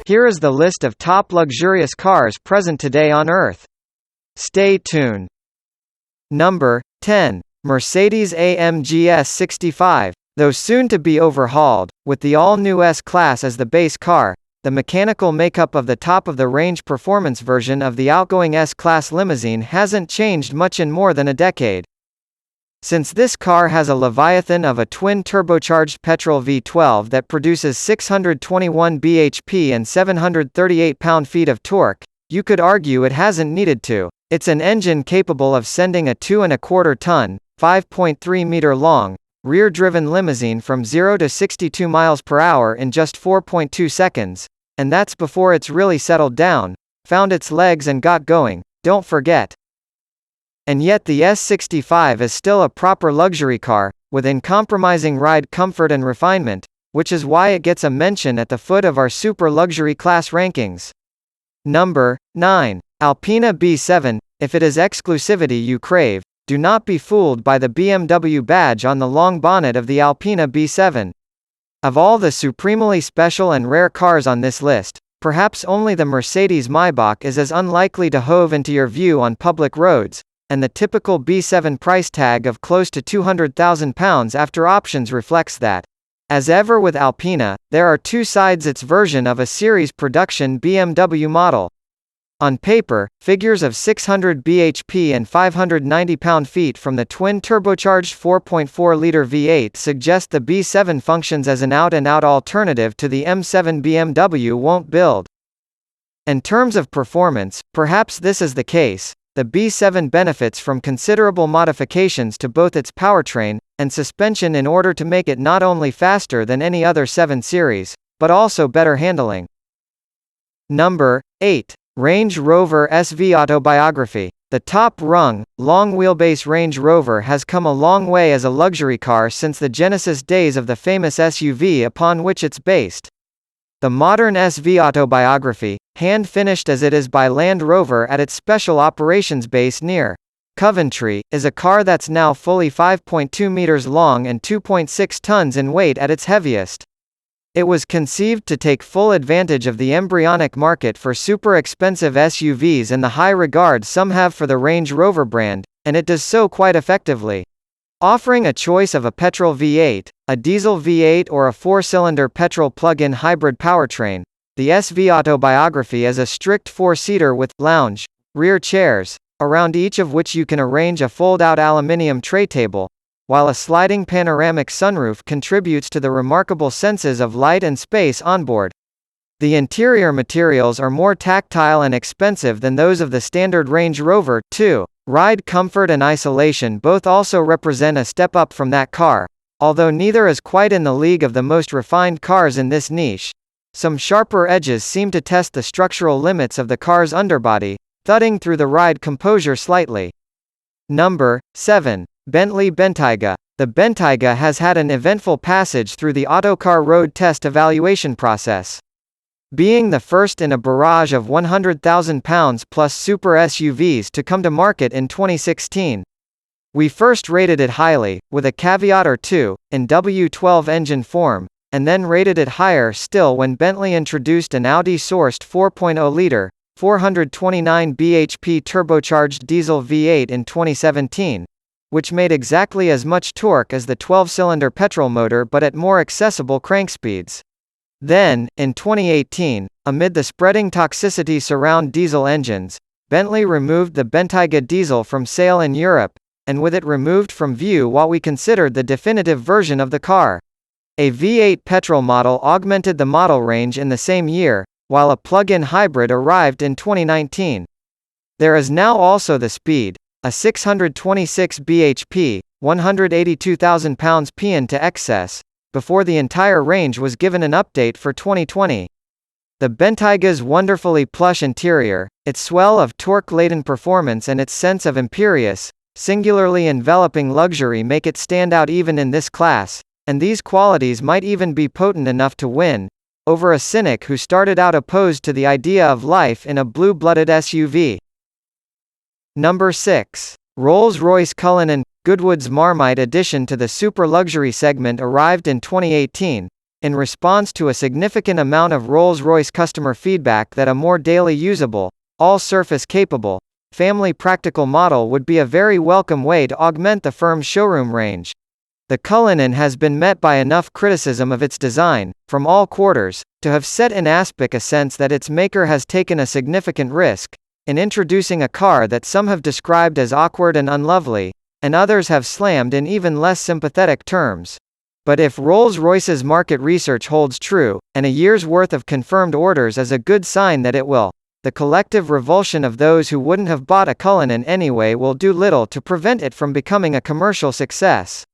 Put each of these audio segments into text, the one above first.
Here is the list of top luxurious cars present today on Earth. Stay tuned. Number 10. Mercedes-AMG S65. Though soon to be overhauled, with the all-new S-Class as the base car, the mechanical makeup of the top-of-the-range performance version of the outgoing S-Class limousine hasn't changed much in more than a decade. Since this car has a Leviathan of a twin-turbocharged petrol V12 that produces 621 bhp and 738 pound-feet of torque, you could argue it hasn't needed to. It's an engine capable of sending a 2.25-ton, 5.3-meter-long, rear-driven limousine from 0 to 62 miles per hour in just 4.2 seconds, and that's before it's really settled down, found its legs and got going, don't forget. And yet the S65 is still a proper luxury car, with uncompromising ride comfort and refinement, which is why it gets a mention at the foot of our super luxury class rankings. Number 9. Alpina B7. If it is exclusivity you crave, do not be fooled by the BMW badge on the long bonnet of the Alpina B7. Of all the supremely special and rare cars on this list, perhaps only the Mercedes Maybach is as unlikely to hove into your view on public roads, and the typical B7 price tag of close to £200,000 after options reflects that. As ever with Alpina, there are two sides: its version of a series production BMW model. On paper, figures of 600 bhp and 590 pound-feet from the twin-turbocharged 4.4-liter V8 suggest the B7 functions as an out-and-out alternative to the M7 BMW won't build. In terms of performance, perhaps this is the case. The B7 benefits from considerable modifications to both its powertrain and suspension in order to make it not only faster than any other 7 Series, but also better handling. Number 8. Range Rover SV Autobiography. The top-rung, long-wheelbase Range Rover has come a long way as a luxury car since the Genesis days of the famous SUV upon which it's based. The modern SV Autobiography, hand-finished as it is by Land Rover at its special operations base near Coventry, is a car that's now fully 5.2 meters long and 2.6 tons in weight at its heaviest. It was conceived to take full advantage of the embryonic market for super expensive SUVs and the high regard some have for the Range Rover brand, and it does so quite effectively. Offering a choice of a petrol V8, a diesel V8 or a 4-cylinder petrol plug-in hybrid powertrain, the SV Autobiography is a strict 4-seater with lounge, rear chairs, around each of which you can arrange a fold-out aluminium tray table, while a sliding panoramic sunroof contributes to the remarkable senses of light and space onboard. The interior materials are more tactile and expensive than those of the standard Range Rover, too. Ride comfort and isolation both also represent a step up from that car, although neither is quite in the league of the most refined cars in this niche. Some sharper edges seem to test the structural limits of the car's underbody, thudding through the ride composure slightly. Number 7. Bentley Bentayga. The Bentayga has had an eventful passage through the Autocar road test evaluation process. Being the first in a barrage of £100,000 plus super SUVs to come to market in 2016. We first rated it highly, with a caveat or two, in W12 engine form, and then rated it higher still when Bentley introduced an Audi-sourced 4.0-liter, 429 bhp turbocharged diesel V8 in 2017. Which made exactly as much torque as the 12-cylinder petrol motor but at more accessible crank speeds. Then, in 2018, amid the spreading toxicity surround diesel engines, Bentley removed the Bentayga diesel from sale in Europe, and with it removed from view what we considered the definitive version of the car. A V8 petrol model augmented the model range in the same year, while a plug-in hybrid arrived in 2019. There is now also the Speed, a 626 bhp, 182,000 pounds-pn to excess, before the entire range was given an update for 2020. The Bentayga's wonderfully plush interior, its swell of torque-laden performance and its sense of imperious, singularly enveloping luxury make it stand out even in this class, and these qualities might even be potent enough to win over a cynic who started out opposed to the idea of life in a blue-blooded SUV. Number 6. Rolls-Royce Cullinan. Goodwood's Marmite addition to the super luxury segment arrived in 2018, in response to a significant amount of Rolls-Royce customer feedback that a more daily usable, all-surface capable, family practical model would be a very welcome way to augment the firm's showroom range. The Cullinan has been met by enough criticism of its design, from all quarters, to have set in aspic a sense that its maker has taken a significant risk, in introducing a car that some have described as awkward and unlovely, and others have slammed in even less sympathetic terms. But if Rolls-Royce's market research holds true, and a year's worth of confirmed orders is a good sign that it will, the collective revulsion of those who wouldn't have bought a Cullinan anyway will do little to prevent it from becoming a commercial success.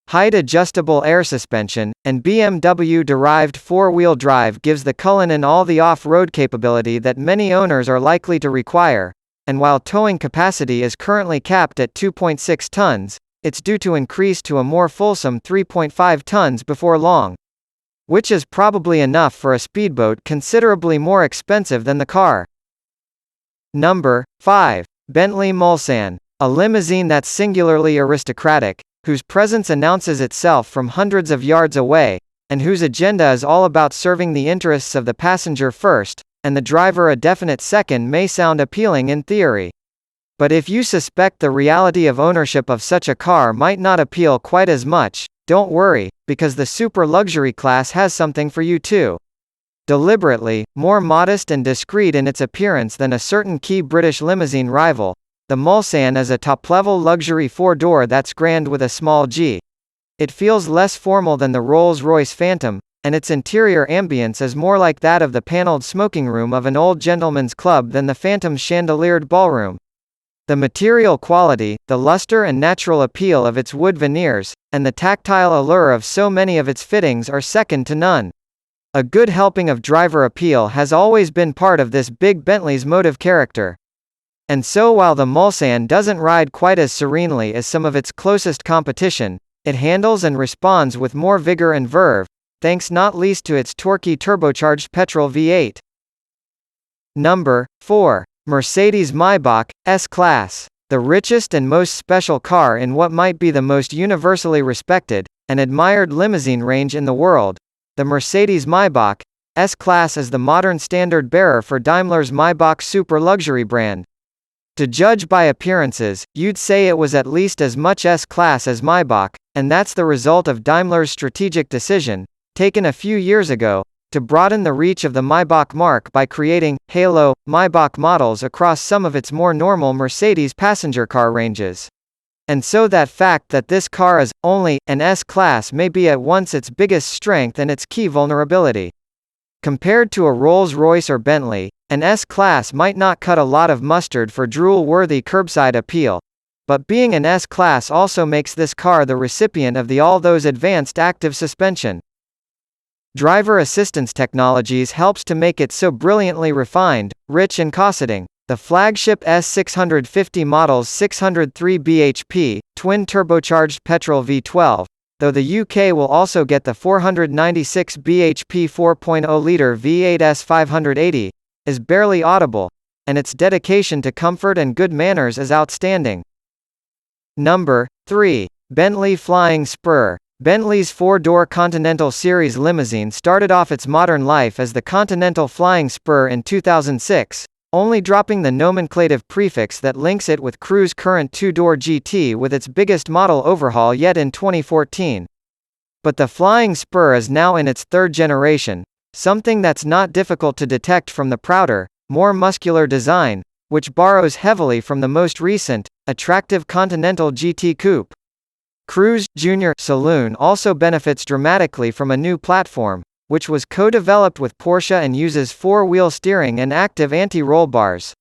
Height-adjustable air suspension, and BMW-derived four-wheel drive gives the Cullinan all the off-road capability that many owners are likely to require, and while towing capacity is currently capped at 2.6 tons, it's due to increase to a more fulsome 3.5 tons before long. Which is probably enough for a speedboat considerably more expensive than the car. Number 5. Bentley Mulsanne. A limousine that's singularly aristocratic, whose presence announces itself from hundreds of yards away, and whose agenda is all about serving the interests of the passenger first, and the driver a definite second may sound appealing in theory. But if you suspect the reality of ownership of such a car might not appeal quite as much, don't worry, because the super luxury class has something for you too. Deliberately, more modest and discreet in its appearance than a certain key British limousine rival, the Mulsanne is a top-level luxury four-door that's grand with a small g. It feels less formal than the Rolls-Royce Phantom, and its interior ambience is more like that of the paneled smoking room of an old gentleman's club than the Phantom's chandeliered ballroom. The material quality, the luster and natural appeal of its wood veneers, and the tactile allure of so many of its fittings are second to none. A good helping of driver appeal has always been part of this big Bentley's motive character. And so while the Mulsanne doesn't ride quite as serenely as some of its closest competition, it handles and responds with more vigor and verve, thanks not least to its torquey turbocharged petrol V8. Number 4. Mercedes-Maybach, S-Class. The richest and most special car in what might be the most universally respected and admired limousine range in the world, the Mercedes-Maybach, S-Class is the modern standard-bearer for Daimler's Maybach super-luxury brand. To judge by appearances, you'd say it was at least as much S-Class as Maybach, and that's the result of Daimler's strategic decision, taken a few years ago, to broaden the reach of the Maybach marque by creating Halo Maybach models across some of its more normal Mercedes passenger car ranges. And so that fact that this car is only an S-Class may be at once its biggest strength and its key vulnerability. Compared to a Rolls-Royce or Bentley, an S-Class might not cut a lot of mustard for drool-worthy curbside appeal, but being an S-Class also makes this car the recipient of all those advanced active suspension. Driver assistance technologies helps to make it so brilliantly refined, rich and cosseting. The flagship S650 model's 603 bhp, twin-turbocharged petrol V12, though the UK will also get the 496 bhp 4.0-litre V8 S580, is barely audible, and its dedication to comfort and good manners is outstanding. Number 3. Bentley Flying Spur. Bentley's four-door Continental Series limousine started off its modern life as the Continental Flying Spur in 2006, only dropping the nomenclative prefix that links it with Cruise current two-door GT with its biggest model overhaul yet in 2014. But the Flying Spur is now in its third generation, something that's not difficult to detect from the prouder, more muscular design, which borrows heavily from the most recent, attractive Continental GT Coupe. Cruise Junior Saloon also benefits dramatically from a new platform, which was co-developed with Porsche and uses four-wheel steering and active anti-roll bars.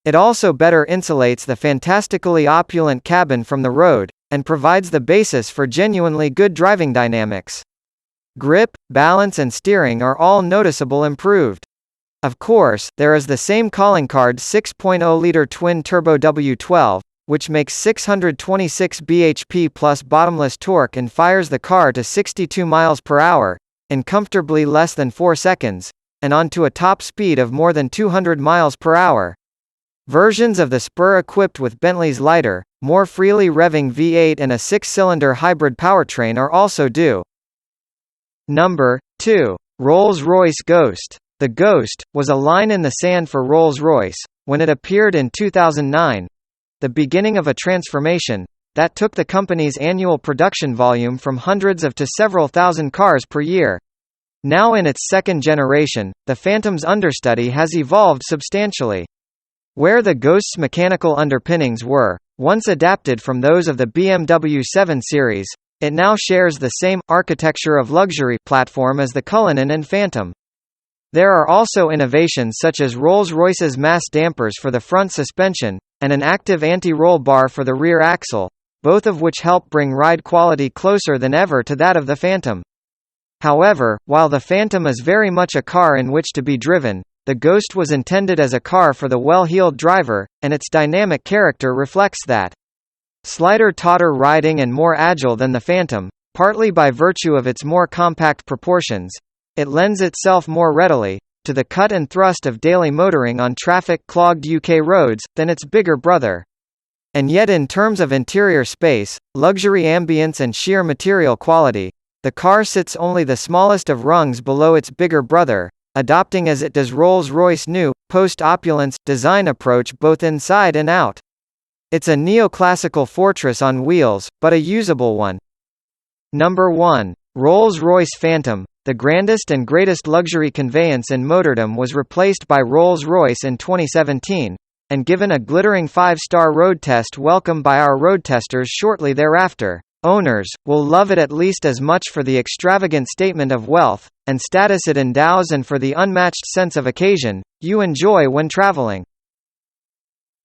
It also better insulates the fantastically opulent cabin from the road, and provides the basis for genuinely good driving dynamics. Grip, balance and steering are all noticeable improved. Of course, there is the same calling card 6.0-litre twin-turbo W12, which makes 626 bhp plus bottomless torque and fires the car to 62 miles per hour, in comfortably less than 4 seconds, and onto a top speed of more than 200 miles per hour. Versions of the Spur equipped with Bentley's lighter, more freely revving V8 and a 6-cylinder hybrid powertrain are also due. Number 2. Rolls-Royce Ghost. The Ghost was a line in the sand for Rolls-Royce when it appeared in 2009, the beginning of a transformation that took the company's annual production volume from hundreds of to several thousand cars per year. Now in its second generation, the Phantom's understudy has evolved substantially. Where the Ghost's mechanical underpinnings were once adapted from those of the BMW 7 Series, it now shares the same architecture of luxury platform as the Cullinan and Phantom. There are also innovations such as Rolls-Royce's mass dampers for the front suspension, and an active anti-roll bar for the rear axle, both of which help bring ride quality closer than ever to that of the Phantom. However, while the Phantom is very much a car in which to be driven, the Ghost was intended as a car for the well-heeled driver, and its dynamic character reflects that. Slider-totter riding and more agile than the Phantom, partly by virtue of its more compact proportions, it lends itself more readily to the cut and thrust of daily motoring on traffic-clogged UK roads than its bigger brother. And yet in terms of interior space, luxury ambience and sheer material quality, the car sits only the smallest of rungs below its bigger brother, adopting as it does Rolls-Royce's new, post-opulence, design approach both inside and out. It's a neoclassical fortress on wheels, but a usable one. Number 1. Rolls-Royce Phantom. The grandest and greatest luxury conveyance in motordom was replaced by Rolls-Royce in 2017, and given a glittering 5-star road test welcome by our road testers shortly thereafter. Owners will love it at least as much for the extravagant statement of wealth and status it endows and for the unmatched sense of occasion you enjoy when traveling.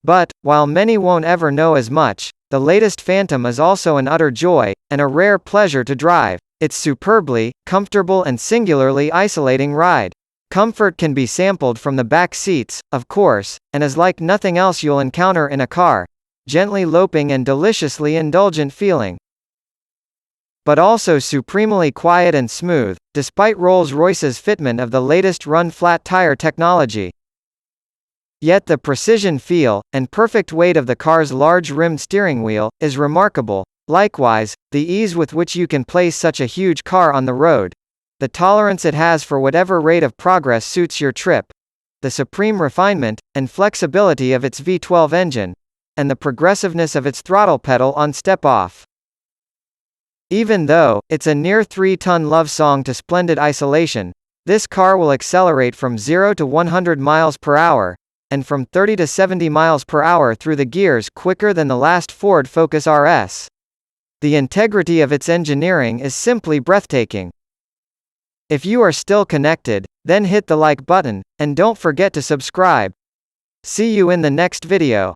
But, while many won't ever know as much, the latest Phantom is also an utter joy, and a rare pleasure to drive. It's superbly, comfortable and singularly isolating ride. Comfort can be sampled from the back seats, of course, and is like nothing else you'll encounter in a car. Gently loping and deliciously indulgent feeling. But also supremely quiet and smooth, despite Rolls-Royce's fitment of the latest run-flat tire technology. Yet the precision feel, and perfect weight of the car's large-rimmed steering wheel, is remarkable. Likewise, the ease with which you can place such a huge car on the road, the tolerance it has for whatever rate of progress suits your trip, the supreme refinement and flexibility of its V12 engine, and the progressiveness of its throttle pedal on step-off. Even though it's a near 3-ton love song to splendid isolation, this car will accelerate from 0 to 100 miles per hour, and from 30 to 70 miles per hour through the gears quicker than the last Ford Focus RS. The integrity of its engineering is simply breathtaking. If you are still connected, then hit the like button, and don't forget to subscribe. See you in the next video.